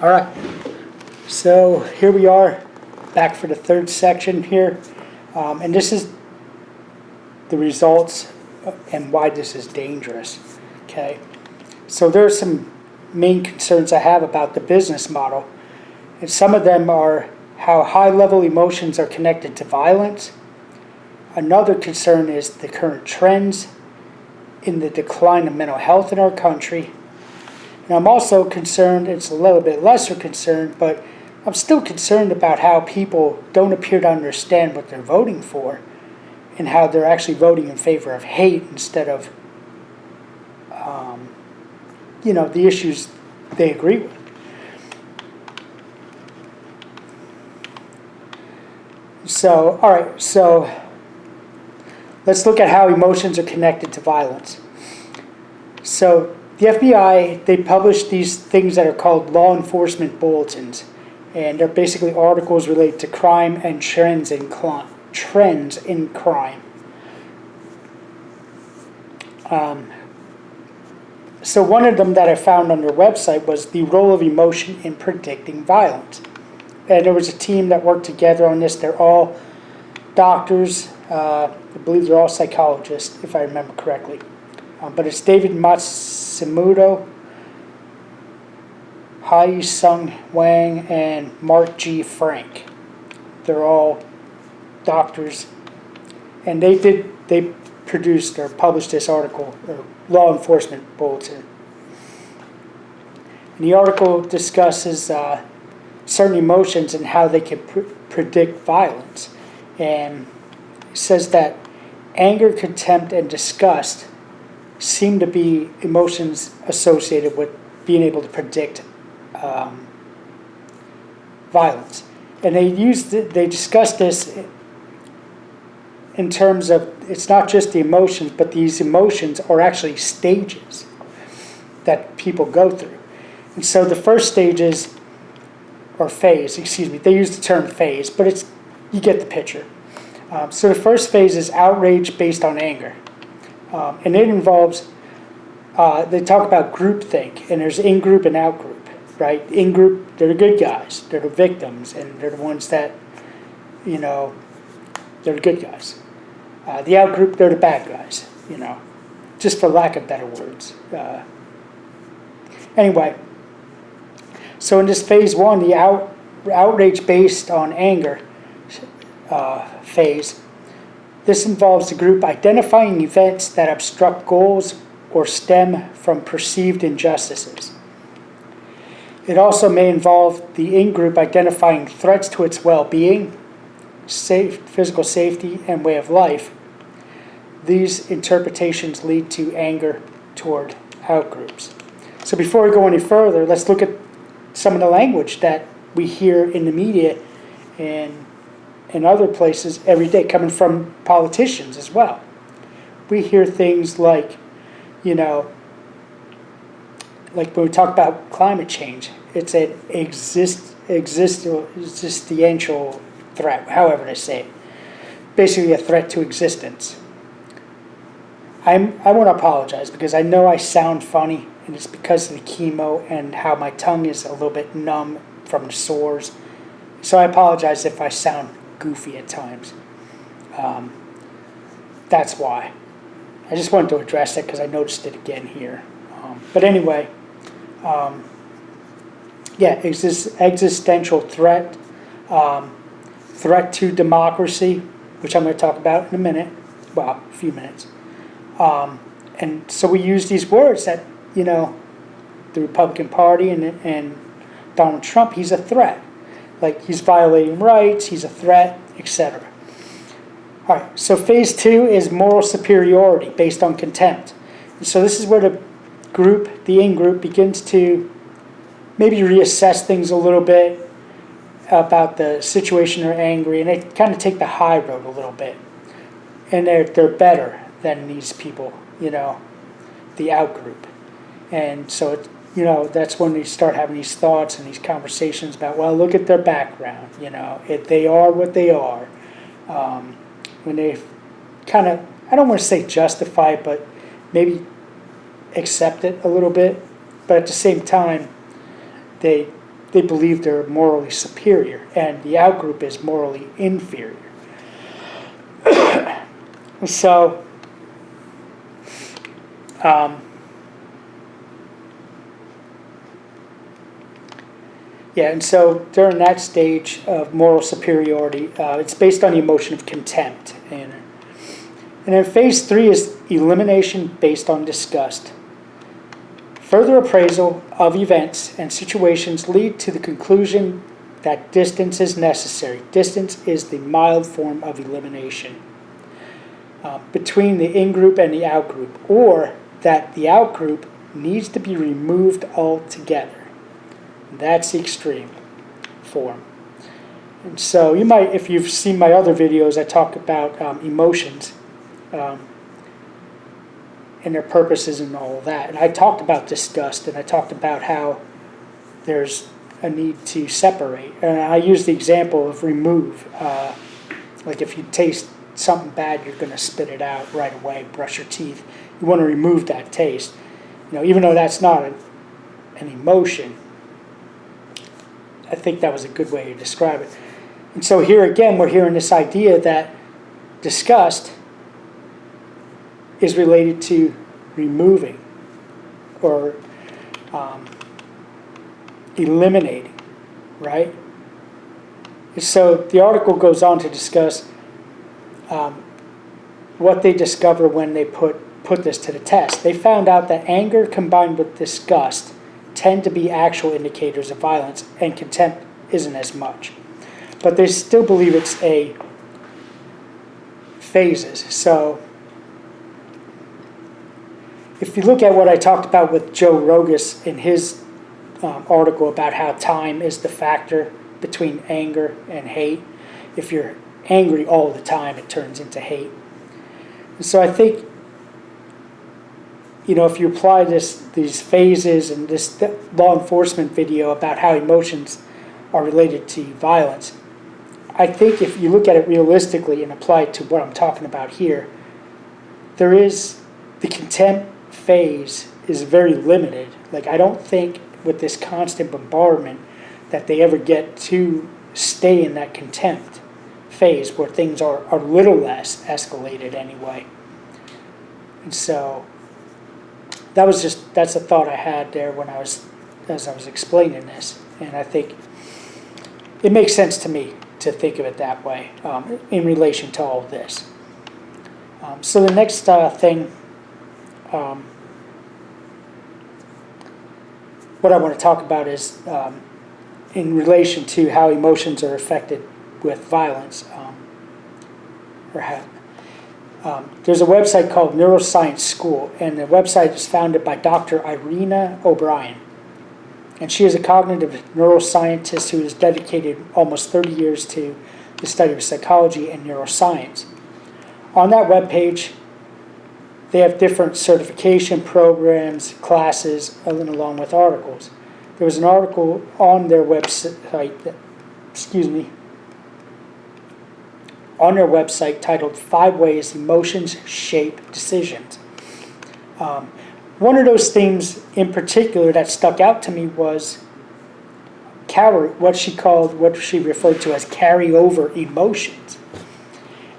All right, so here we are, back for the third section here, and this is the results and why this is dangerous, okay? So there are some main concerns I have about the business model, and some of them are how high-level emotions are connected to violence. Another concern is the current trends in the decline of mental health in our country. And I'm also concerned, it's a little bit lesser concern, but I'm still concerned about how people don't appear to understand what they're voting for and how they're actually voting in favor of hate instead of, the issues they agree with. So, all right, so let's look at how emotions are connected to violence. So the FBI, they publish these things that are called law enforcement bulletins, and they're basically articles related to crime and trends in crime. So one of them that I found on their website was the role of emotion in predicting violence. And there was a team that worked together on this. They're all doctors. I believe they're all psychologists, if I remember correctly. But it's David Matsumoto, Hai Sung Wang, and Mark G. Frank. They're all doctors. And they produced or published this article, or law enforcement bulletin. And the article discusses certain emotions and how they can predict violence. And it says that anger, contempt, and disgust seem to be emotions associated with being able to predict violence. And they discuss this in terms of, it's not just the emotions, but these emotions are actually stages that people go through. And so the first stage is, or phase, they use the term phase, but you get the picture. So the first phase is outrage based on anger. And it involves, they talk about groupthink, and there's in-group and out-group, right? In-group, they're the good guys, they're the victims, and they're the ones that, they're the good guys. The out-group, they're the bad guys, just for lack of better words. Anyway, so in this phase one, the outrage based on anger phase, this involves the group identifying events that obstruct goals or stem from perceived injustices. It also may involve the in-group identifying threats to its well-being, physical safety, and way of life. These interpretations lead to anger toward outgroups. So before we go any further, let's look at some of the language that we hear in the media and in other places every day, coming from politicians as well. We hear things like, like when we talk about climate change, it's an existential threat, however they say it. Basically a threat to existence. I want to apologize because I know I sound funny, and it's because of the chemo and how my tongue is a little bit numb from the sores. So I apologize if I sound goofy at times. That's why. I just wanted to address it because I noticed it again here. But anyway, existential threat, threat to democracy, which I'm going to talk about in a minute, well, a few minutes. And so we use these words that, the Republican Party and Donald Trump, he's a threat. Like he's violating rights, he's a threat, etc. All right, so phase two is moral superiority based on contempt. And so this is where the in-group, begins to maybe reassess things a little bit about the situation they're angry, and they kind of take the high road a little bit. And they're better than these people, the out-group. And so that's when they start having these thoughts and these conversations about, well, look at their background, if they are what they are. When they kind of, I don't want to say justify it, but maybe accept it a little bit. But at the same time, they they believe they're morally superior, and the out-group is morally inferior. So, yeah, and so during that stage of moral superiority, it's based on the emotion of contempt. And then phase 3 is elimination based on disgust. Further appraisal of events and situations lead to the conclusion that distance is necessary. Distance is the mild form of elimination between the in-group and the out-group, or that the out-group needs to be removed altogether. That's the extreme form. And so you might, if you've seen my other videos, I talk about emotions and their purposes and all of that. And I talked about disgust, and I talked about how there's a need to separate. And I used the example of remove. Like if you taste something bad, you're going to spit it out right away, brush your teeth. You want to remove that taste. Even though that's not an emotion, I think that was a good way to describe it. And so here again, we're hearing this idea that disgust is related to removing or eliminating, right? And so the article goes on to discuss what they discover when they put this to the test. They found out that anger combined with disgust tend to be actual indicators of violence, and contempt isn't as much. But they still believe it's a phases. So if you look at what I talked about with Joe Rogas in his article about how time is the factor between anger and hate, if you're angry all the time, it turns into hate. And so I think, if you apply these phases and this law enforcement video about how emotions are related to violence, I think if you look at it realistically and apply it to what I'm talking about here, there is the contempt phase is very limited. Like, I don't think with this constant bombardment that they ever get to stay in that contempt phase where things are a little less escalated anyway. And so that's a thought I had there as I was explaining this, and I think it makes sense to me to think of it that way in relation to all of this. So the next thing, what I want to talk about is in relation to how emotions are affected with violence, or how. There's a website called Neuroscience School, and the website is founded by Dr. Irina O'Brien. And she is a cognitive neuroscientist who has dedicated almost 30 years to the study of psychology and neuroscience. On that webpage, they have different certification programs, classes, and along with articles. There was an article on their website, on their website titled 5 Ways Emotions Shape Decisions. One of those themes in particular that stuck out to me was what she referred to as carryover emotions.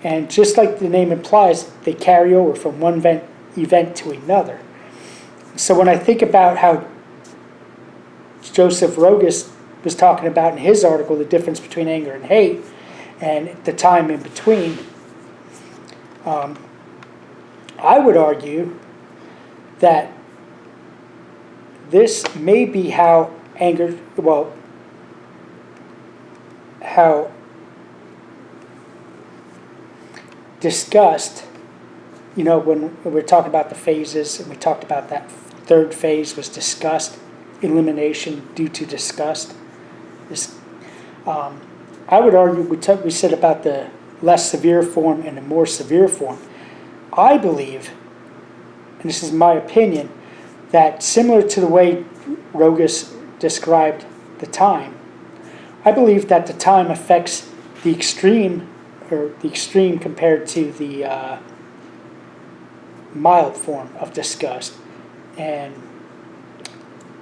And just like the name implies, they carry over from one event to another. So when I think about how Joseph Rogas was talking about in his article the difference between anger and hate, and the time in between, I would argue that this may be how disgust, when we're talking about the phases, and we talked about that third phase was disgust, elimination due to disgust. I would argue, we said about the less severe form and the more severe form. I believe, and this is my opinion, that similar to the way Rogas described the time, I believe that the time affects the extreme compared to the mild form of disgust. And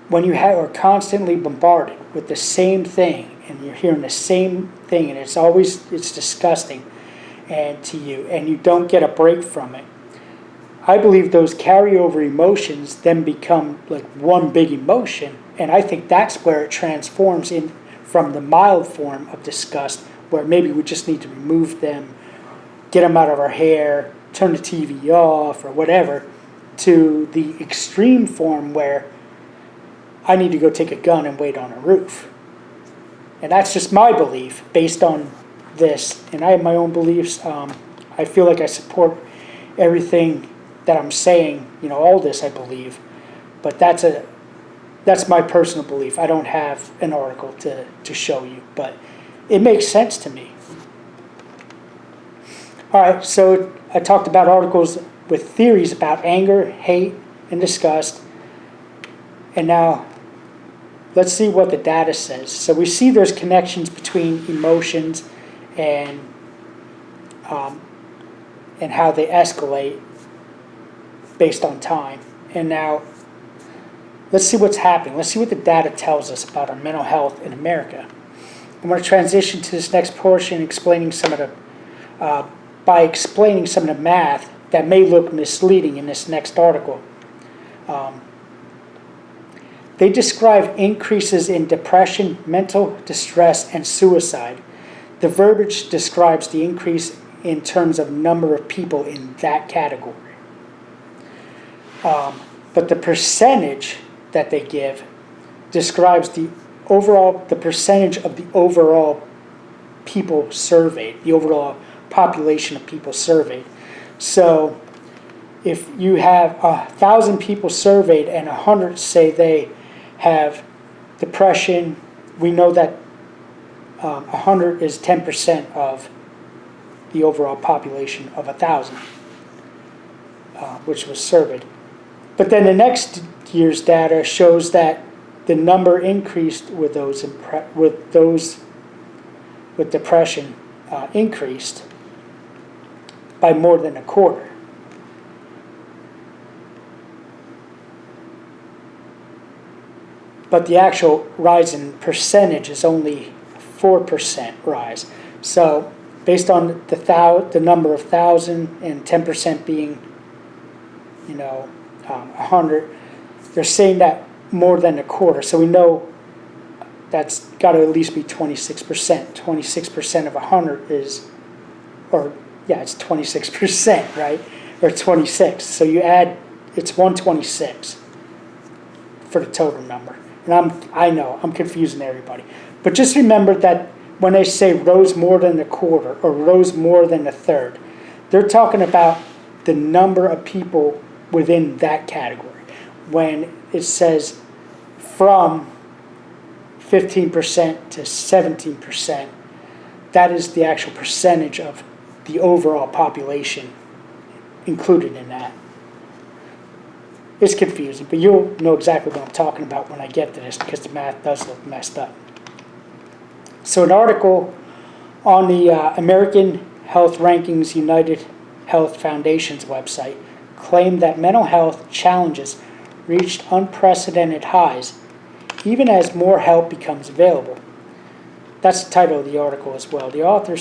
when you are constantly bombarded with the same thing, and you're hearing the same thing, and it's disgusting and to you, and you don't get a break from it, I believe those carryover emotions then become like one big emotion, and I think that's where it transforms in from the mild form of disgust, where maybe we just need to remove them, get them out of our hair, turn the TV off, or whatever, to the extreme form where I need to go take a gun and wait on a roof. And that's just my belief based on this, and I have my own beliefs. I feel like I support everything that I'm saying, all this I believe, but that's my personal belief. I don't have an article to show you, but it makes sense to me. All right, so I talked about articles with theories about anger, hate, and disgust, and now let's see what the data says. So we see there's connections between emotions and how they escalate based on time. And now, let's see what's happening. Let's see what the data tells us about our mental health in America. I'm going to transition to this next portion, explaining some of the math that may look misleading in this next article. They describe increases in depression, mental distress, and suicide. The verbiage describes the increase in terms of number of people in that category. But the percentage that they give describes the percentage of the overall people surveyed, the overall population of people surveyed. So if you have 1,000 people surveyed and 100 say they have depression, we know that 100 is 10% of the overall population of 1,000, which was surveyed. But then the next year's data shows that the number increased with those with depression increased by more than a quarter. But the actual rise in percentage is only 4% rise. So based on the number of 1,000 and 10% being, 100, they're saying that more than a quarter. So we know that's got to at least be 26%. 26% of 100 is, it's 26%, right? Or 26. So you add, it's 126 for the total number. And I know I'm confusing everybody. But just remember that when they say rose more than a quarter or rose more than a third, they're talking about the number of people within that category. When it says from 15% to 17%, that is the actual percentage of the overall population included in that. It's confusing, but you'll know exactly what I'm talking about when I get to this, because the math does look messed up. So an article on the American Health Rankings United Health Foundation's website claimed that mental health challenges reached unprecedented highs, even as more help becomes available. That's the title of the article as well. The author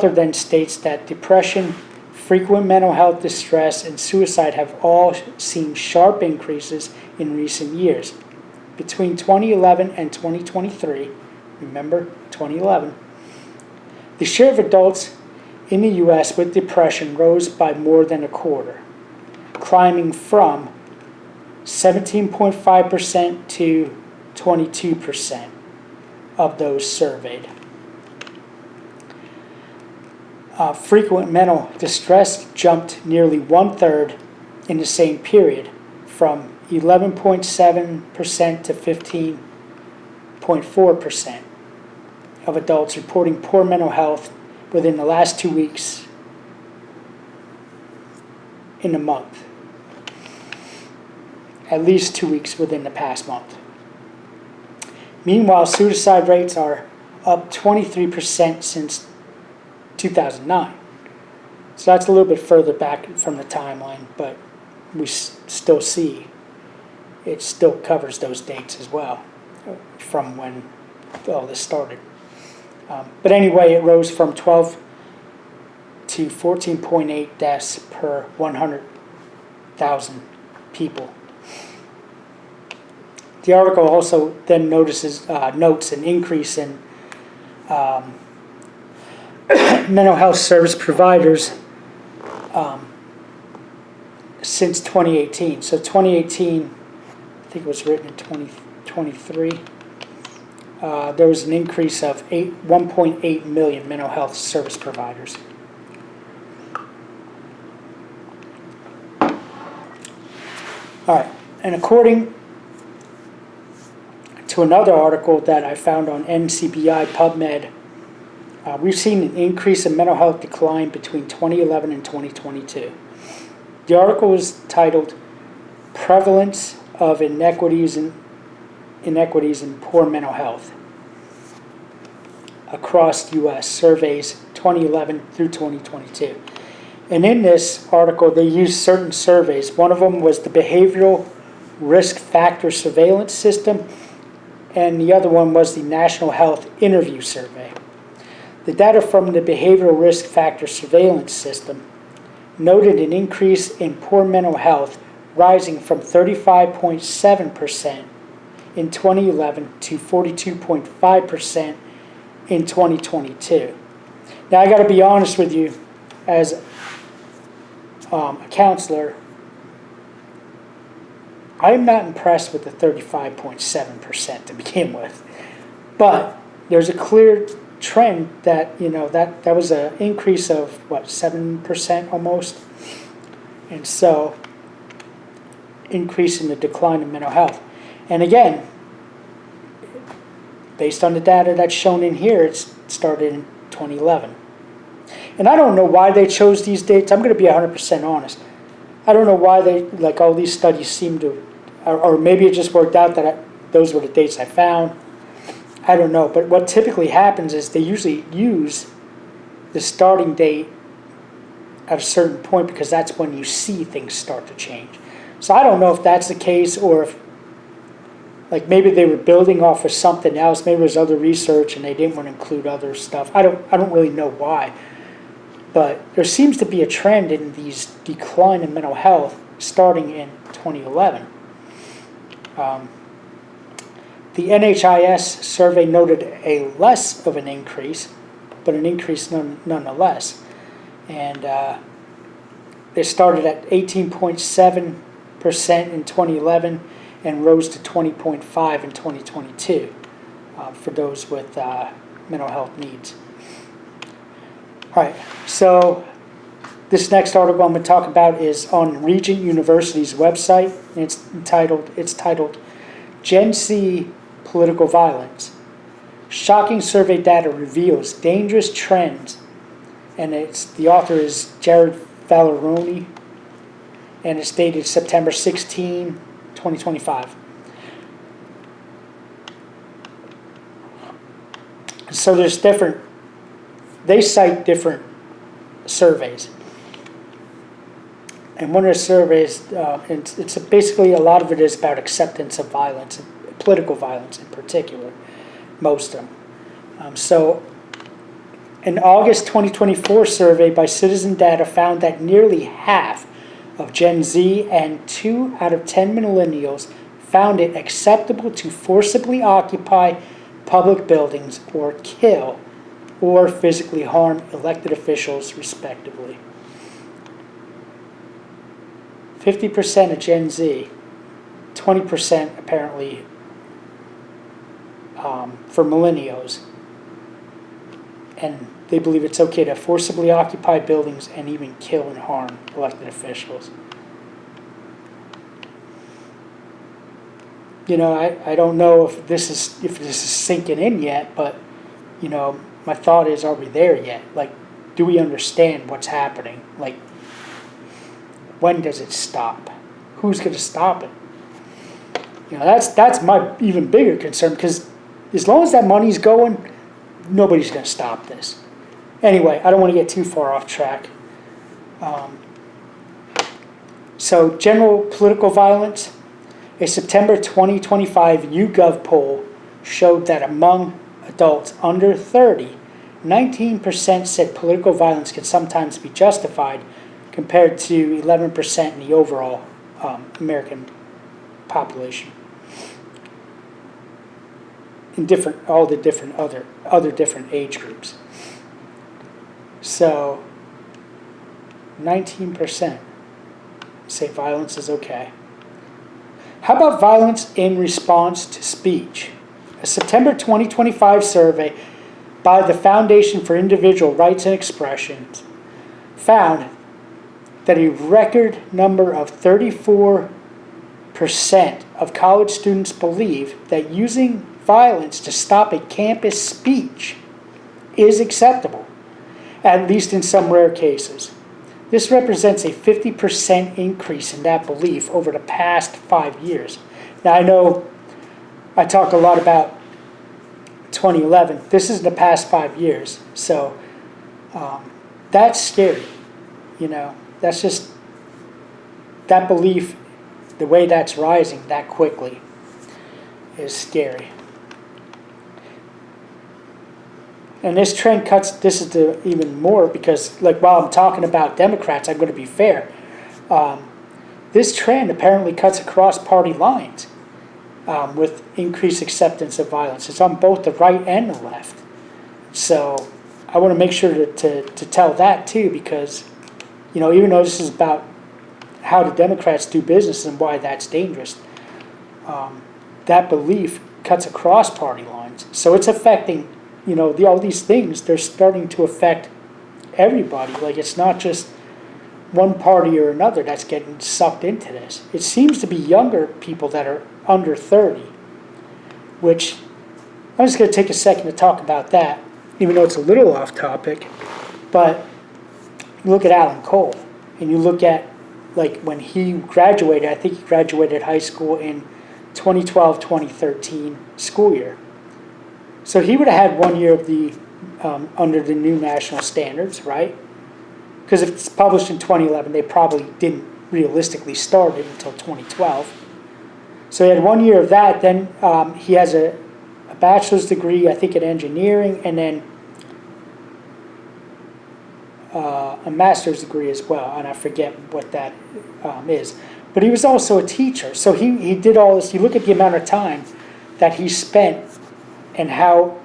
then states that depression, frequent mental health distress, and suicide have all seen sharp increases in recent years. Between 2011 and 2023, remember 2011, the share of adults in the U.S. with depression rose by more than a quarter, climbing from 17.5% to 22% of those surveyed. Frequent mental distress jumped nearly 1/3 in the same period, from 11.7% to 15.4% of adults reporting poor mental health within the last 2 weeks in the month. At least 2 weeks within the past month. Meanwhile, suicide rates are up 23% since 2009. So that's a little bit further back from the timeline, but we still see it still covers those dates as well, from when all this started. But anyway, it rose from 12 to 14.8 deaths per 100,000 people. The article also then notes an increase in mental health service providers since 2018. So 2018, I think it was written in 2023, there was an increase of 1.8 million mental health service providers. All right, and according to another article that I found on NCBI PubMed, we've seen an increase in mental health decline between 2011 and 2022. The article is titled "Prevalence of Inequities in Poor Mental Health Across U.S. Surveys 2011 through 2022." And in this article, they used certain surveys. One of them was the Behavioral Risk Factor Surveillance System, and the other one was the National Health Interview Survey. The data from the Behavioral Risk Factor Surveillance System noted an increase in poor mental health rising from 35.7% in 2011 to 42.5% in 2022. Now, I got to be honest with you, as a counselor, I'm not impressed with the 35.7% to begin with. But there's a clear trend that, that was an increase of, 7% almost? And so, increase in the decline in mental health. And again, based on the data that's shown in here, it started in 2011. And I don't know why they chose these dates. I'm going to be 100% honest. I don't know why all these studies seem to, or maybe it just worked out that those were the dates I found. I don't know. But what typically happens is they usually use the starting date at a certain point because that's when you see things start to change. So I don't know if that's the case, or if maybe they were building off of something else. Maybe there's other research and they didn't want to include other stuff. I don't really know why. But there seems to be a trend in these decline in mental health starting in 2011. The NHIS survey noted a less of an increase, but an increase nonetheless. And they started at 18.7% in 2011 and rose to 20.5% in 2022 for those with mental health needs. All right, so this next article I'm going to talk about is on Regent University's website, and it's titled Gen Z Political Violence. Shocking survey data reveals dangerous trends, and the author is Jared Valeroni, and it's dated September 16, 2025. So they cite different surveys. And one of the surveys, it's basically a lot of it is about acceptance of violence, political violence in particular, most of them. So an August 2024 survey by Citizen Data found that nearly half of Gen Z and 2 out of 10 millennials found it acceptable to forcibly occupy public buildings or kill or physically harm elected officials, respectively. 50% of Gen Z, 20% apparently for millennials, and they believe it's okay to forcibly occupy buildings and even kill and harm elected officials. I don't know if this is sinking in yet, but my thought is, are we there yet? Do we understand what's happening? When does it stop? Who's going to stop it? That's my even bigger concern, because as long as that money's going, nobody's going to stop this. Anyway, I don't want to get too far off track. So general political violence, A September 2025 YouGov poll showed that among adults under 30, 19% said political violence can sometimes be justified, compared to 11% in the overall American population. In all the different other different age groups. So 19% say violence is okay. How about violence in response to speech? A September 2025 survey by the Foundation for Individual Rights and Expressions found that a record number of 34% of college students believe that using violence to stop a campus speech is acceptable, at least in some rare cases. This represents a 50% increase in that belief over the past 5 years. Now, I know I talk a lot about 2011. This is the past 5 years. So that's scary. That's just, that belief, the way that's rising that quickly is scary. And this trend this is even more because, like, while I'm talking about Democrats, I'm going to be fair. This trend apparently cuts across party lines with increased acceptance of violence. It's on both the right and the left. So I want to make sure to tell that too, because, even though this is about how the Democrats do business and why that's dangerous, that belief cuts across party lines. So it's affecting all these things, they're starting to affect everybody. Like, it's not just one party or another that's getting sucked into this. It seems to be younger people that are under 30, which I'm just going to take a second to talk about that, even though it's a little off topic. But you look at Alan Cole, and you look at, like, when he graduated, I think he graduated high school in 2012-2013 school year. So he would have had 1 year of the under the new national standards, right? Because if it's published in 2011, they probably didn't realistically start it until 2012. So he had 1 year of that. Then he has a bachelor's degree, I think, in engineering, and then a master's degree as well. And I forget what that is. But he was also a teacher. So he did all this. You look at the amount of time that he spent and how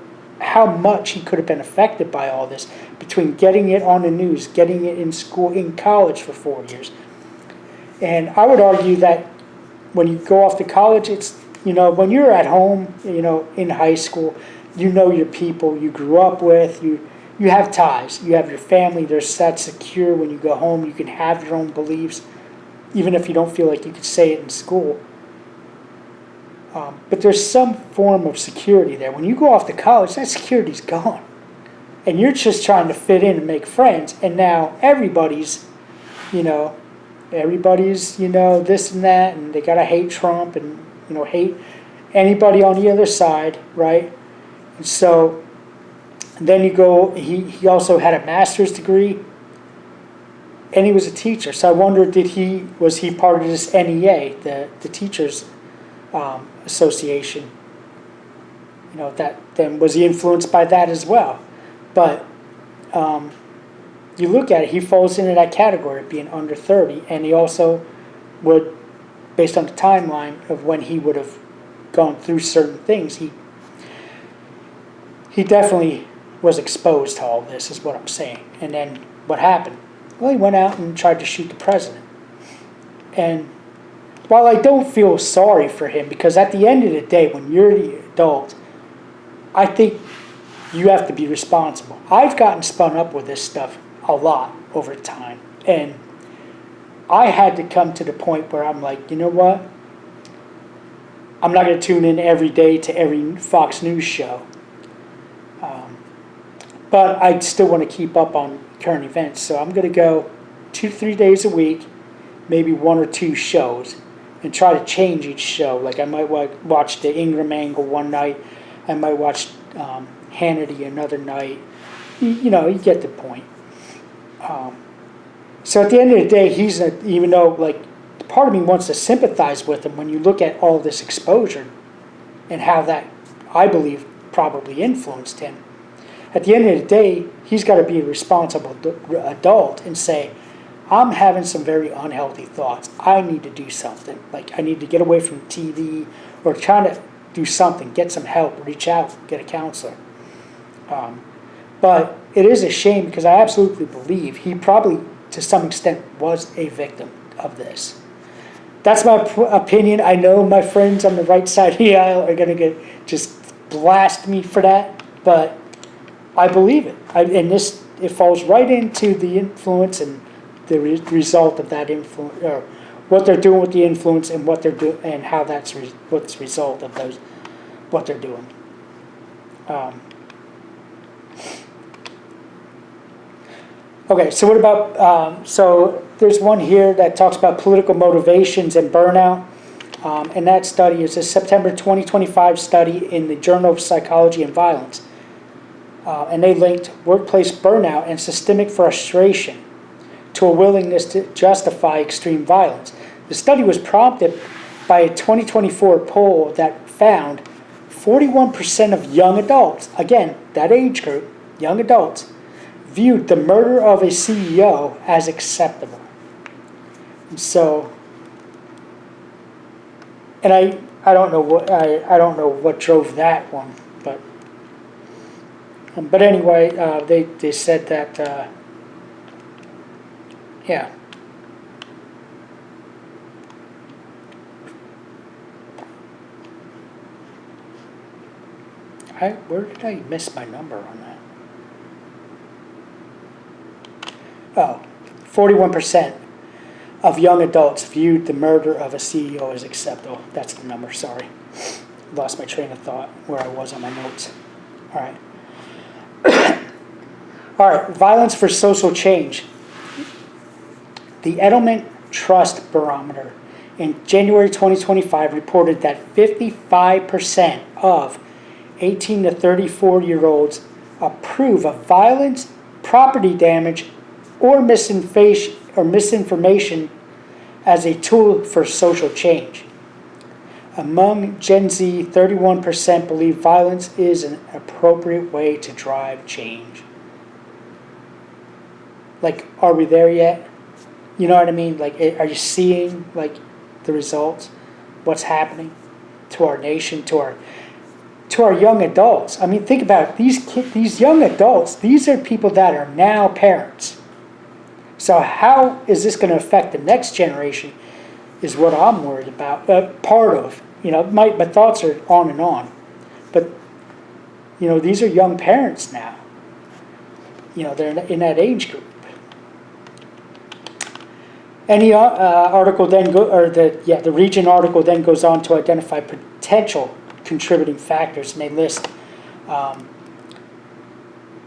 much he could have been affected by all this, between getting it on the news, getting it in school, in college for 4 years. And I would argue that when you go off to college, it's, when you're at home, in high school, your people you grew up with, you have ties, you have your family, they're that secure. When you go home, you can have your own beliefs, even if you don't feel like you could say it in school. But there's some form of security there. When you go off to college, that security's gone. And you're just trying to fit in and make friends. And now everybody's this and that, and they got to hate Trump and, hate anybody on the other side, right? And so then you go, he also had a master's degree, and he was a teacher. So I wonder, was he part of this NEA, the teachers association? That then was he influenced by that as well? But you look at it, he falls into that category of being under 30, and he also would, based on the timeline of when he would have gone through certain things, he definitely was exposed to all this, is what I'm saying. And then what happened? Well, he went out and tried to shoot the president. And while I don't feel sorry for him, because at the end of the day, when you're the adult, I think you have to be responsible. I've gotten spun up with this stuff a lot over time. And I had to come to the point where I'm like, you know what? I'm not going to tune in every day to every Fox News show. But I still want to keep up on current events. So I'm going to go 2-3 days a week, maybe 1 or 2 shows, and try to change each show. Like, I might watch the Ingram angle one night. I might watch Hannity another night. You get the point. So at the end of the day, even though, like, the part of me wants to sympathize with him when you look at all this exposure and how that, I believe, probably influenced him. At the end of the day, he's got to be a responsible adult and say, I'm having some very unhealthy thoughts. I need to do something. Like, I need to get away from TV or trying to do something, get some help, reach out, get a counselor. But it is a shame because I absolutely believe he probably, to some extent, was a victim of this. That's my opinion. I know my friends on the right side of the aisle are going to just blast me for that, but I believe it. It falls right into the influence and the result of that influence, or what they're doing with the influence and what they're doing and how that's what's the result of those, what they're doing. Okay, so what about, so there's one here that talks about political motivations and burnout. And that study is a September 2025 study in the Journal of Psychology and Violence. And they linked workplace burnout and systemic frustration to a willingness to justify extreme violence. The study was prompted by a 2024 poll that found 41% of young adults, again, that age group, young adults, viewed the murder of a CEO as acceptable. And so, and I don't know what drove that one, but anyway, they said that yeah. Where did I miss my number on that? Oh, 41% of young adults viewed the murder of a CEO as acceptable. That's the number, sorry. Lost my train of thought where I was on my notes. All right. All right, violence for social change. The Edelman Trust Barometer in January 2025 reported that 55% of 18 to 34-year-olds approve of violence, property damage, or misinformation as a tool for social change. Among Gen Z, 31% believe violence is an appropriate way to drive change. Like, are we there yet? You know what I mean? Like, are you seeing, like, the results? What's happening to our nation, to our young adults? I mean, think about it. These young adults, these are people that are now parents. So how is this going to affect the next generation is what I'm worried about. Part of, my thoughts are on and on. But, these are young parents now. They're in that age group. Any article then the region article then goes on to identify potential contributing factors, and they list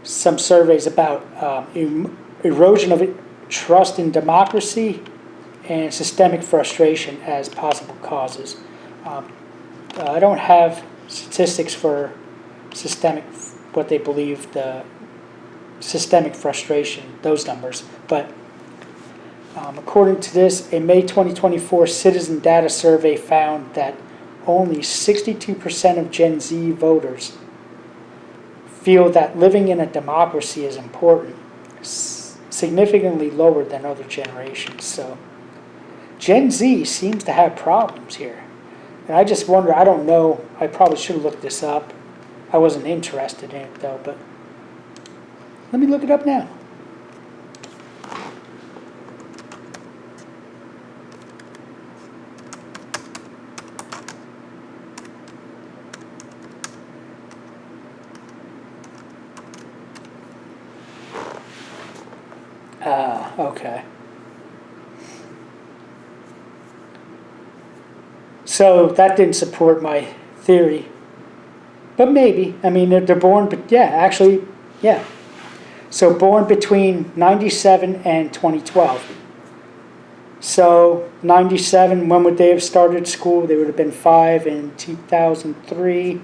some surveys about erosion of trust in democracy and systemic frustration as possible causes. I don't have statistics for what they believe the systemic frustration, those numbers, but according to this, a May 2024 citizen data survey found that only 62% of Gen Z voters feel that living in a democracy is important, significantly lower than other generations. So Gen Z seems to have problems here. And I just wonder, I don't know, I probably should have looked this up. I wasn't interested in it though, but let me look it up now. Okay. So that didn't support my theory. But maybe. I mean, they're born, but yeah, actually, yeah. So born between 97 and 2012. So 97, when would they have started school? They would have been 5 in 2003.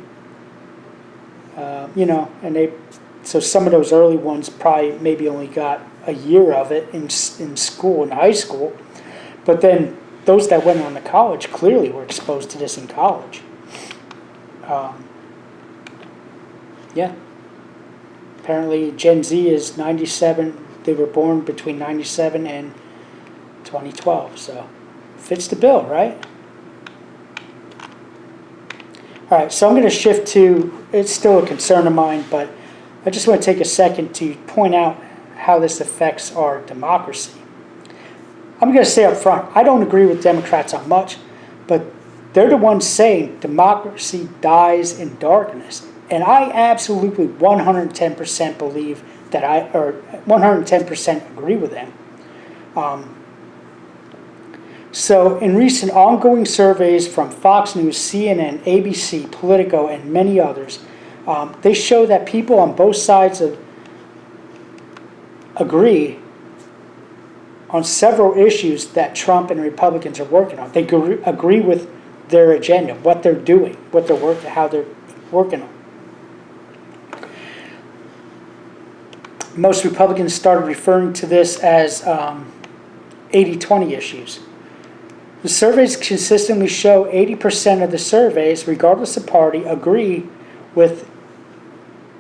So some of those early ones probably maybe only got a year of it in school, in high school. But then those that went on to college clearly were exposed to this in college. Yeah. Apparently Gen Z is 97. They were born between 97 and 2012. So fits the bill, right? All right, so I'm going to shift to, it's still a concern of mine, but I just want to take a second to point out how this affects our democracy. I'm going to say up front, I don't agree with Democrats on much, but they're the ones saying democracy dies in darkness. And I absolutely 110% believe that or 110% agree with them. So in recent ongoing surveys from Fox News, CNN, ABC, Politico, and many others, they show that people on both sides agree on several issues that Trump and Republicans are working on. They agree with their agenda, what they're doing, what they're working, how they're working on. Most Republicans started referring to this as 80-20 issues. The surveys consistently show 80% of the surveys, regardless of party, agree with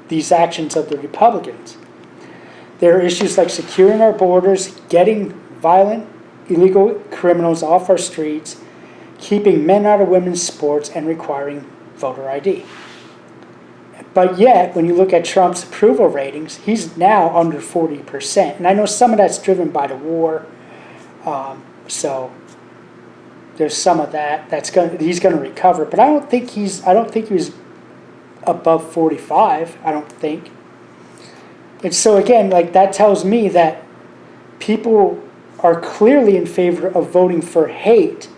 these actions of the Republicans. There are issues like securing our borders, getting violent, illegal criminals off our streets, keeping men out of women's sports, and requiring voter ID. But yet, when you look at Trump's approval ratings, he's now under 40%. And I know some of that's driven by the war, so there's some of that he's going to recover. But I don't think he was above 45. I don't think. And so again, like that tells me that people are clearly in favor of voting for hate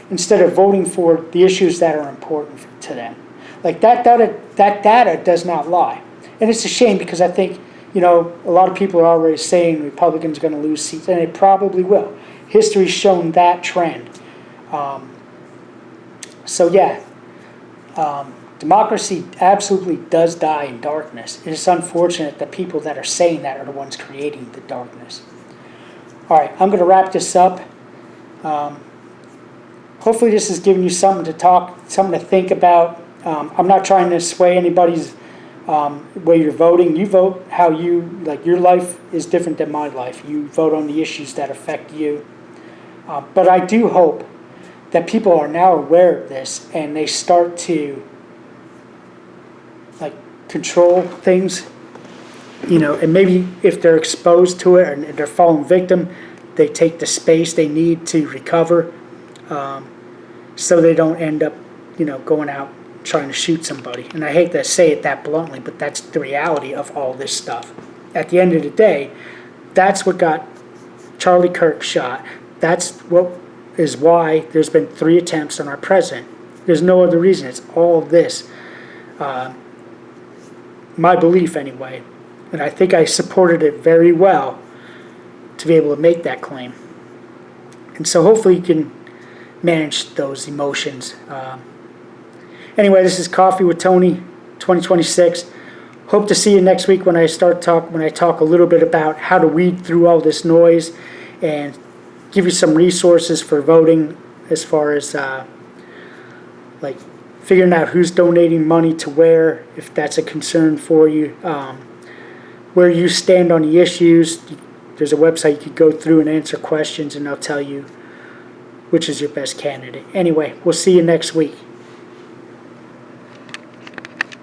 instead of voting for the issues that are important to them. Like that data does not lie. And it's a shame because I think, a lot of people are already saying Republicans are going to lose seats, and it probably will. History's shown that trend. Democracy absolutely does die in darkness. It is unfortunate that people that are saying that are the ones creating the darkness. All right, I'm going to wrap this up. Hopefully this has given you something to think about. I'm not trying to sway anybody's way you're voting. You vote how your life is different than my life. You vote on the issues that affect you. But I do hope that people are now aware of this and they start to control things, and maybe if they're exposed to it and they're falling victim, they take the space they need to recover, so they don't end up, going out trying to shoot somebody. And I hate to say it that bluntly, but that's the reality of all this stuff. At the end of the day, that's what got Charlie Kirk shot. That's what is why there's been 3 attempts on our president. There's no other reason. It's all this. My belief anyway, and I think I supported it very well to be able to make that claim. And so hopefully you can manage those emotions. Anyway, this is Coffee with Tony 2026. Hope to see you next week when I talk a little bit about how to weed through all this noise and give you some resources for voting as far as figuring out who's donating money to where, if that's a concern for you, where you stand on the issues. There's a website you could go through and answer questions, and they'll tell you which is your best candidate. Anyway, we'll see you next week.